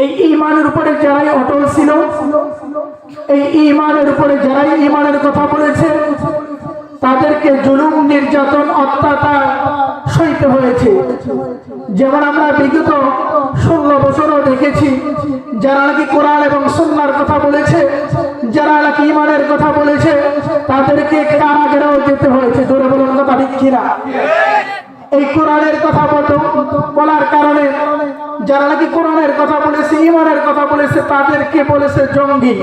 এই ঈমানের উপরে যারাই অটল ছিল, এই ঈমানের উপরে যারাই ঈমানের কথা বলেছে, তাদেরকে জুলুম, নির্যাতন, অত্যাচার সইতে হয়েছে। যেমন আমরা বিগত 16 বছরও দেখেছি, যারা নাকি কোরআন এবং সুন্নাহর কথা বলেছে, যারা নাকি ঈমানের কথা বলেছে, তাদেরকে কারাগারেও যেতে হয়েছে। জোরে বলুন কথা ঠিক কিনা? এই কোরআনের কথা বলার কারণে যারা নাকি কোরআনের কথা বলেছে, ঈমানের কথা বলেছে, তাদেরকে বলেছে জঙ্গি।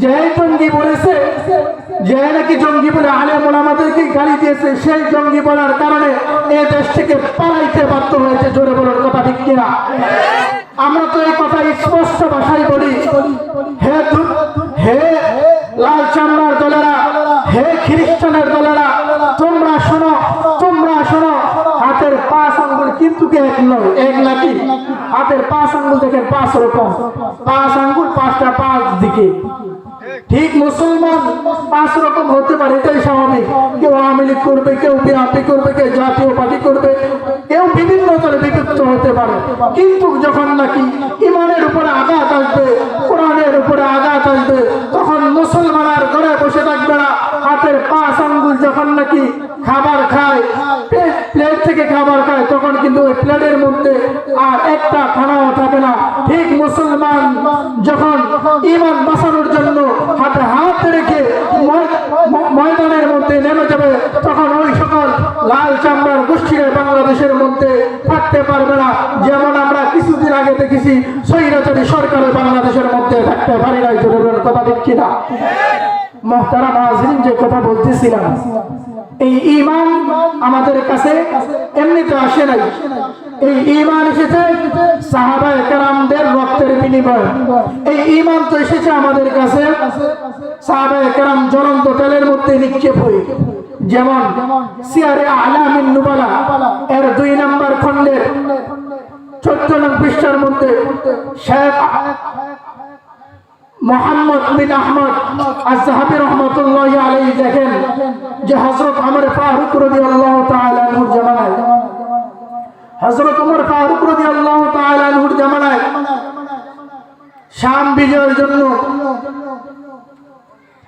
যে জঙ্গি বলেছে, যে নাকি জঙ্গি বলে আলেম ওলামাদেরকে গালি দিয়েছে, সেই জঙ্গি বলার কারণে এ দেশ থেকে পালাইতে বাধ্য হয়েছে। জোরে বলার কথা ঠিক কিনা? আমরা তো এই কথা স্পষ্ট ভাষায় বলি, হে লাল চামড়ার দলেরা, হে খ্রিস্টানের দলেরা, তোমরা শোনো, তোমরা শোনো, হাতের 5 আঙ্গুল কিন্তু এক নয়, এক নাকি হাতের 5 আঙ্গুল দেখেন 5 রকম, 5 আঙ্গুল 5টা 5 দিকে। ঠিক মুসলমান 5 রকম হতে পারে, এটাই স্বাভাবিক। কেউ আওয়ামী লীগ করবে, কেউ বিএনপি করবে, কেউ জাতীয় পার্টি করবে, কেউ বিভিন্ন দলে বিভক্ত হতে পারে। কিন্তু যখন নাকি ঈমানের উপরে আঘাত আসবে, কোরআনের উপরে আঘাত আসবে, তখন মুসলমান আর ঘরে বসে থাকবে না। হাতের 5 আঙ্গুল যখন নাকি খাবার খায়, প্লেট থেকে খাবার খায়, তখন কিন্তু ওই প্লেটের মধ্যে আর একটা খানাও থাকে না। ঠিক মুসলমান যখন ঈমান বাঁচানোর জন্য হাতে হাত রেখে ময়দানের মধ্যে নেমে যাবে, তখন ওই সকল লাল চামড়ার গোষ্ঠীরা বাংলাদেশের মধ্যে থাকতে পারবে না। যেমন আমরা কিছুদিন আগে দেখেছি, স্বৈরাচারী সরকারের বাংলাদেশের মধ্যে থাকতে পারি না। কথা ঠিক কিনা? মুহতারাম হাজিরিন, যে কথা বলতেছিলাম, এই ঈমান আমাদের কাছে এমনিতে আসে নাই। এই ঈমান এসেছে সাহাবায়ে কেরামদের রক্তের বিনিময়ে। এই ঈমান তো এসেছে আমাদের কাছে সাহাবায়ে কেরাম জ্বলন্ত তেলের মধ্যে নিক্ষেপ হয়ে। যেমন সিয়ারে আলামিন নুবালা এর 2 নম্বর খণ্ডের 14 নং পৃষ্ঠার মধ্যে শেখ মোহাম্মদ বিন আহমদ আয-যাহাবী রাহমাতুল্লাহি আলাইহি দেখেন যে হযরত ওমর ফারুক রাদিয়াল্লাহু তাআলা আনহুর জামানায়, হযরত ওমর ফারুক রাদিয়াল্লাহু তাআলা আনহুর জামানায় শাম বিজয়ের জন্য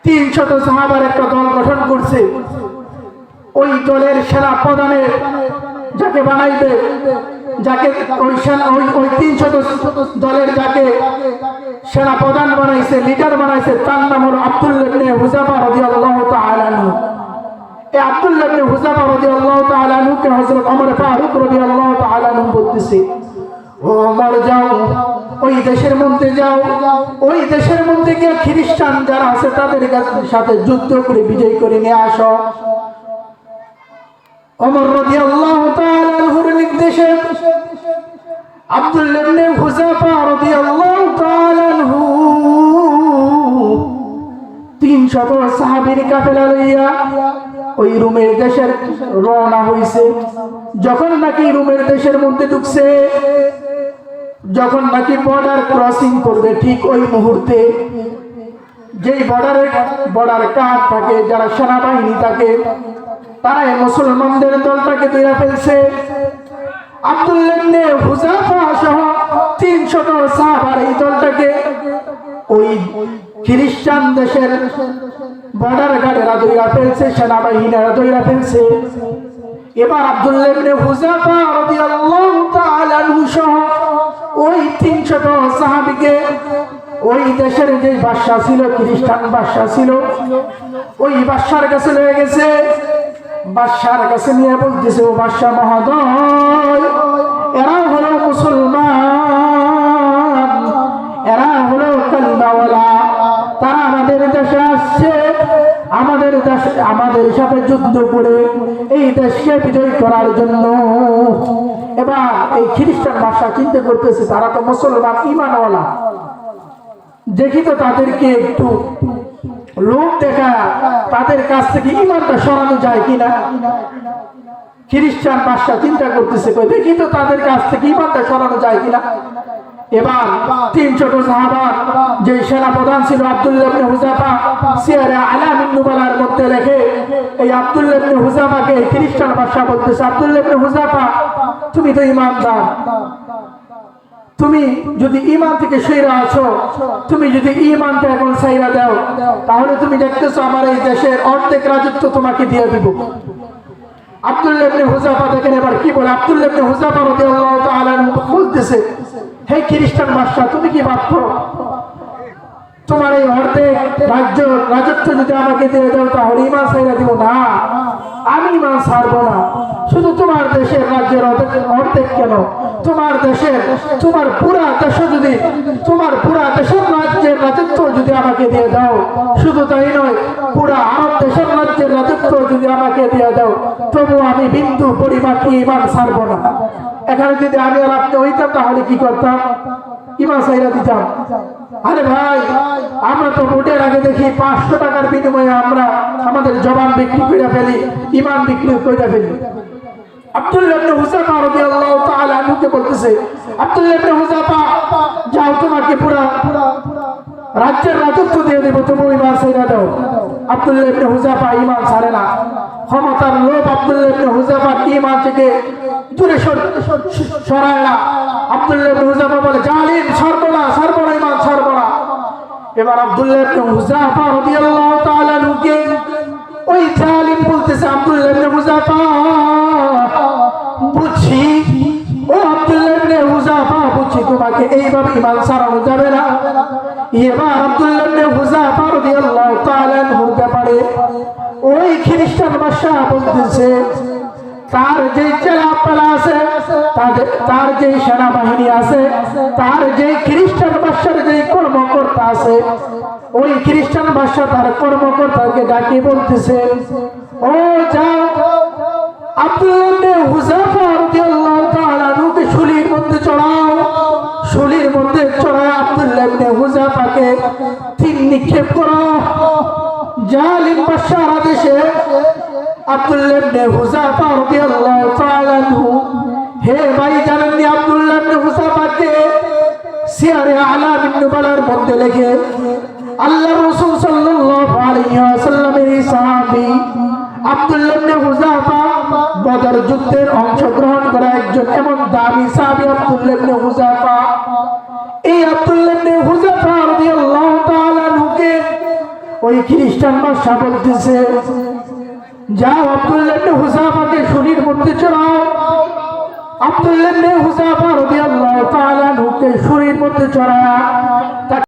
300 সাহাবার একটা দল গঠন করছে। ওই দলের সেনা প্রধানের যাকে বানাইবে, যাকে ওই 300 দলের যাকে সেনা প্রধান বানাইছে, লিডার বানাইছে, তার নাম হলো আব্দুল্লাহ ইবনে হুযাফা রাদিয়াল্লাহু তাআলা আনহু। এই আব্দুল্লাহ ইবনে হুযাফা রাদিয়াল্লাহু তাআলা আনহুকে হযরত ওমর ফারুক রাদিয়াল্লাহু তাআলা আনহু বলতেছে, ও ওমর যাও, ওই দেশের মধ্যে যাও, ওই দেশের মধ্যে গিয়ে খ্রিস্টান যারা আছে তাদের সাথে যুদ্ধ করে বিজয় করে নিয়ে আসো। ওমর রাদিয়াল্লাহু তাআলা আনহুর নির্দেশে আব্দুল্লাহ ইবনে হুযাফা রাদিয়াল্লাহু তাআলা আনহু 300 সাহাবীর কাফেলা লইয়া ওই রোমের দেশের রওনা হইছে। যখন নাকি রোমের দেশের মধ্যে ঢুকছে, যখন নাকি বর্ডার ক্রসিং করবে, ঠিক ওই মুহূর্তে যেই বর্ডার কাট থাকে, যারা সেনাবাহিনী থাকে, তারা এই মুসলমানদের দলটাকে ধরে ফেলছে। আব্দুল্লাহ ইবনে হুযাফা সহ 300 সাহাবার এই দলটাকে ওই খ্রিস্টান দেশের বর্ডার গার্ডেরা ধরে ফেলছে, সেনাবাহিনীরা ধরে ফেলছে। এবার আব্দুল্লাহ ইবনে হুযাফা রাদিয়াল্লাহু তাআলা আনহু সহ ওই 300 সাহাবীকে ওই দেশের যে বাদশা ছিল, খ্রিস্টান বাদশা ছিল, ওই বাদশার কাছে লয়ে গেছে। বাদশার কাছে নিয়ে বলতেছে, ও বাদশা মহোদয়, এরা হলো মুসলমান, এরা হলো কালিমাওয়ালা, তারা আমাদের দেশে আসছে, আমাদের সাথে যুদ্ধ করে এই দেশকে বিজয় করার জন্য। এবার এই খ্রিস্টান ভাষা চিন্তা করতেছে, তারা তো মুসলমান ঈমানওয়ালা, দেখি তো তাদেরকে একটু লোক দেখা তাদের কাছ থেকে ঈমানটা সরানো যায় কিনা। খ্রিস্টান ভাষা চিন্তা করতেছে, দেখি তো তাদের কাছ থেকে ঈমানটা সরানো যায় কিনা। এবার 300 সাহাবা, যে সেনা প্রধান ছিল আব্দুল্লাহ ইবনে হুযাফা, সিয়ারে আলামিন নুবালার মধ্যে লেখে, এই আব্দুল্লাহ ইবনে হুযাফাকে খ্রিস্টান ভাষা বলতেছে, আব্দুল্লাহ ইবনে হুযাফা, তুমি তো ঈমানদার, তুমি যদি ঈমান থেকে সইরা আছো, তুমি যদি ঈমানটা এখন ছাইরা দাও, তাহলে তুমি দেখতেছো আমার এই দেশের অর্ধেক রাজত্ব তোমাকে দিয়ে দিব। আব্দুল্লাহ ইবনে হুযাফা দেখেন এবার কি বলে। আব্দুল্লাহ ইবনে হুযাফা রাদিয়াল্লাহু তাআলা বলতেছে, হে খ্রিস্টান বাদশা, তুমি কি ভাবছো তোমার এই অর্ধেক রাজত্ব যদি আমাকে দিয়ে দাও তাহলে ঈমান ছাইরা দিব? না, আমি ঈমান ছাড়বো না। শুধু তোমার দেশের রাজ্যের অর্ধেক কেন, তোমার দেশের, তোমার পুরা দেশ যদি, তোমার পুরা দেশের রাজ্যের রাজত্ব যদি আমাকে দিয়ে দাও, শুধু তাই নয়, পুরা আরব দেশের রাজ্যের রাজত্ব যদি আমাকে দিয়ে দাও, তবু আমি বিন্দু পরিমাণ ঈমান ছাড়বো না। এখানে যদি আমি আর আপনি হইতাম তাহলে কি করতাম? ঈমান ছাইরা দিতাম। আরে ভাই, আমরা তো ভোটের আগে দেখি 500 টাকার বিনিময়ে আমরা আমাদের জবান বিক্রি করে ফেলি, ঈমান বিক্রি করে ফেলি। আব্দুল্লাহ ইবনে হুযাফা রাদিয়াল্লাহু তাআলা আনহুকে বলতেছে, আব্দুল্লাহ ইবনে হুযাফা, যাও তোমাকে পুরা রাজ্যের রাজত্ব দিয়ে দেব, তবু ঈমান ছাইরা দাও। আব্দুল্লাহ ইবনে হুযাফা ঈমান ছাড়ে না। ক্ষমতার লোভ আব্দুল্লাহ ইবনে হুযাফার ঈমান থেকে দূরে সরায় না। আব্দুল্লাহ ইবনে হুযাফা বলে, জালিম, ছাড়বো না, ছাড়বো না, ঈমান ছাড়বো না। এবার আব্দুল্লাহ ইবনে হুযাফা রাদিয়াল্লাহু তাআলা আনহুকে ওই জালিম বলতেছে, আব্দুল্লাহ ইবনে হুযাফা, বুঝছি, ও আব্দুল্লাহ ইবনে হুযাফা, বুঝছি তোমাকে এইভাবে ঈমান ছাড়ানো যাবে না। এবার আব্দুল্লাহ ইবনে হুযাফা রাদিয়াল্লাহু তাআলা আনহুর ব্যাপারে ওই খ্রিস্টান বাদশা বলতেছে, তার যে চেলাপালা আছে, তার যে সেনাবাহিনী আছে, তার যে খ্রিস্টান বাদশার যে কর্মকর্তা আছে, ওই খ্রিস্টান বাদশা তার কর্মকর্তাকে ডাকি বলতেছে, ও যাও আব্দুল্লাহ ইবনে হুযাফা রাদিয়াল্লাহু তাআলা আনহুকে শুলির মধ্যে চড়াও। শুলির মধ্যে চড়ায় আব্দুল্লাহ ইবনে হুযাফাকে তিন নিক্ষেপ করো। জালিম বাদশার আদেশে আব্দুল্লাহ ইবনে হুযাফা রাদিয়াল্লাহু তাআলা আনহু, হে ভাই, জানেননি আব্দুল্লাহ ইবনে হুযাফাকে সিয়ারে আলামিন নুবালার মধ্যে লিখে আল্লাহর রাসূল সাল্লাল্লাহু আলাইহি ওয়াসাল্লামের সাহাবী আব্দুল্লাহ ইবনে হুযাফা বদর যুদ্ধের অংশগ্রহণ করা একজন এমন দামি সাহাবী আব্দুল্লাহ ইবনে হুযাফা। এই আব্দুল্লাহ ইবনে হুযাফা রাদিয়াল্লাহু তাআলা আনহুকে ওই খ্রিস্টান বাদশা বলতেছে, যাও আব্দুল্লাহ ইবনে হুযাফাকে শুলির মধ্যে চড়াও। আব্দুল্লাহ ইবনে হুযাফা রাদিয়াল্লাহু তাআলা আনহুকে শুলির মধ্যে চড়ায়